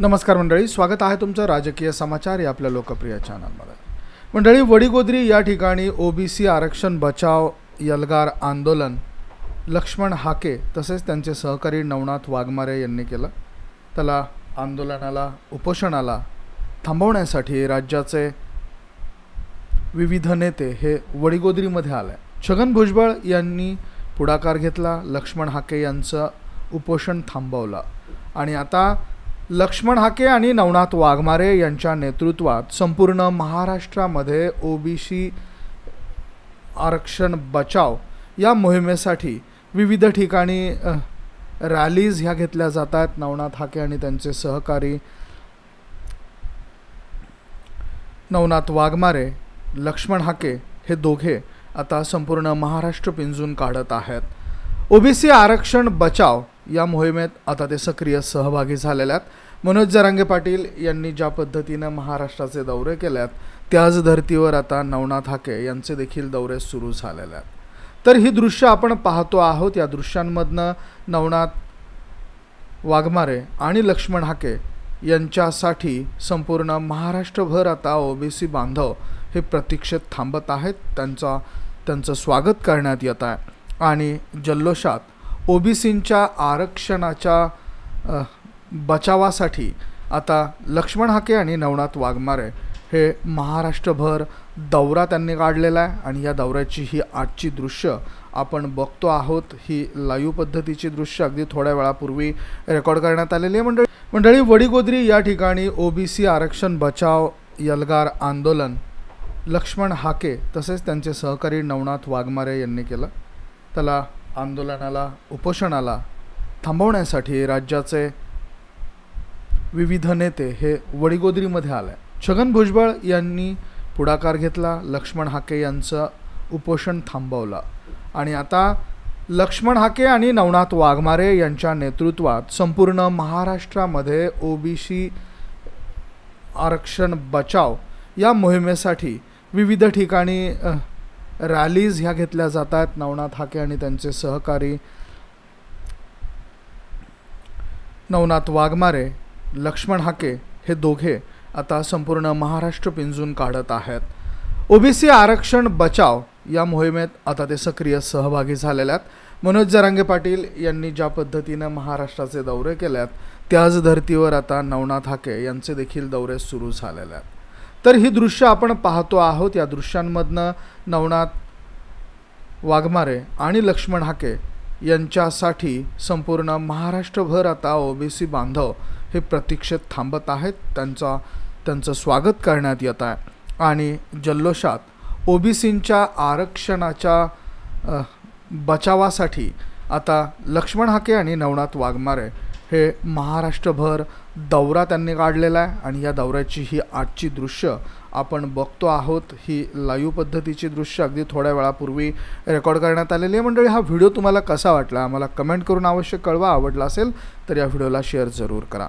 नमस्कार मंडळी, स्वागत आहे तुमचं राजकीय समाचार या आपल्या लोकप्रिय चॅनलमध्ये। मंडळी, वडीगोद्री या ठिकाणी ओबीसी आरक्षण बचाव यलगार आंदोलन लक्ष्मण हाके तसेच त्यांचे सहकारी नवनाथ वाघमारे यांनी केलं। त्याला आंदोलनाला उपोषणाला थांबवण्यासाठी राज्याचे विविध नेते हे वडीगोद्रीमध्ये आले। छगन भुजबळ यांनी पुढाकार घेतला, लक्ष्मण हाके यांचं उपोषण थांबवलं आणि आता लक्ष्मण हाके आणि नवनाथ वाघमारे यांच्या नेतृत्वात संपूर्ण महाराष्ट्रामध्ये ओबीसी आरक्षण बचाव या मोहिमेसाठी विविध ठिकाणी रॅलीज ह्या घेतल्या जातात। नवनाथ हाके आणि त्यांचे सहकारी नवनाथ वाघमारे, लक्ष्मण हाके हे दोघे आता संपूर्ण महाराष्ट्र पिंजून काढत आहेत। ओबीसी आरक्षण बचाव या मोहिमेत आता ते सक्रिय सहभागी झालेले आहेत। मनोज जरांगे पाटील यांनी ज्या पद्धतीने महाराष्ट्राचे दौरे केलेत त्याच धर्तीवर आता नवनाथ हाके यांचे देखील दौरे सुरू झालेले आहेत। तर ही दृश्य आपण पाहतो आहोत। या दृश्यांमधनं नवनाथ वाघमारे आणि लक्ष्मण हाके यांच्यासाठी संपूर्ण महाराष्ट्रभर आता ओबीसी बांधव हे प्रतीक्षेत थांबत आहेत। त्यांचं स्वागत करण्यात येत आहे आणि जल्लोषात ओबीसींच्या आरक्षणाच्या बचावासाठी आता लक्ष्मण हाके आणि नवनाथ वाघमारे हे महाराष्ट्रभर दौरा त्यांनी काढलेला आहे आणि या दौऱ्याची ही आजची दृश्य आपण बघतो आहोत। ही लाईव्ह पद्धतीची दृश्य अगदी थोड्या वेळापूर्वी रेकॉर्ड करण्यात आलेली आहे। मंडळी, वडीगोद्री या ठिकाणी ओबीसी आरक्षण बचाव यलगार आंदोलन लक्ष्मण हाके तसेच त्यांचे सहकारी नवनाथ वाघमारे यांनी केलं। त्याला आंदोलनाला उपोषणाला थांबवण्यासाठी राज्याचे विविध नेते हे वडीगोद्रीमध्ये आले। छगन भुजबळ यांनी पुढाकार घेतला, लक्ष्मण हाके यांचं उपोषण थांबवलं आणि आता लक्ष्मण हाके आणि नवनाथ वाघमारे यांच्या नेतृत्वात संपूर्ण महाराष्ट्रामध्ये ओबीसी आरक्षण बचाव या मोहिमेसाठी विविध ठिकाणी रॅलीज ह्या घेतल्या जातात। नवनाथ हाके आणि त्यांचे सहकारी नवनाथ वाघमारे, लक्ष्मण हाके हे दोघे आता संपूर्ण महाराष्ट्र पिंजून काढत आहेत। ओबीसी आरक्षण बचाव या मोहिमेत आता ते सक्रिय सहभागी झालेले आहेत। मनोज जरांगे पाटील यांनी ज्या पद्धतीने महाराष्ट्राचे दौरे केलेत त्याच धर्तीवर आता नवनाथ हाके यांचे देखील दौरे सुरू झालेले आहेत। तर ही दृश्य आपण पाहतो आहोत। या दृश्यांमधनं नवनाथ वाघमारे आणि लक्ष्मण हाके यांच्यासाठी संपूर्ण महाराष्ट्रभर आता ओबीसी बांधव हे प्रतीक्षेत थांबत आहेत। त्यांचं स्वागत करण्यात येत आहे आणि जल्लोषात ओबीसींच्या आरक्षणाच्या बचावासाठी आता लक्ष्मण हाके आणि नवनाथ वाघमारे हे महाराष्ट्रभर दौरा त्यांनी काढलेला आहे आणि या दौऱ्याची ही आजची दृश्य आपण बघतो आहोत। ही लाईव्ह पद्धतीची दृश्य अगदी थोड्या वेळापूर्वी रेकॉर्ड करण्यात आलेली आहे। मंडळी, हा व्हिडिओ तुम्हाला कसा वाटला आम्हाला कमेंट करून अवश्य कळवा। आवडला असेल तर या व्हिडिओला शेअर जरूर करा।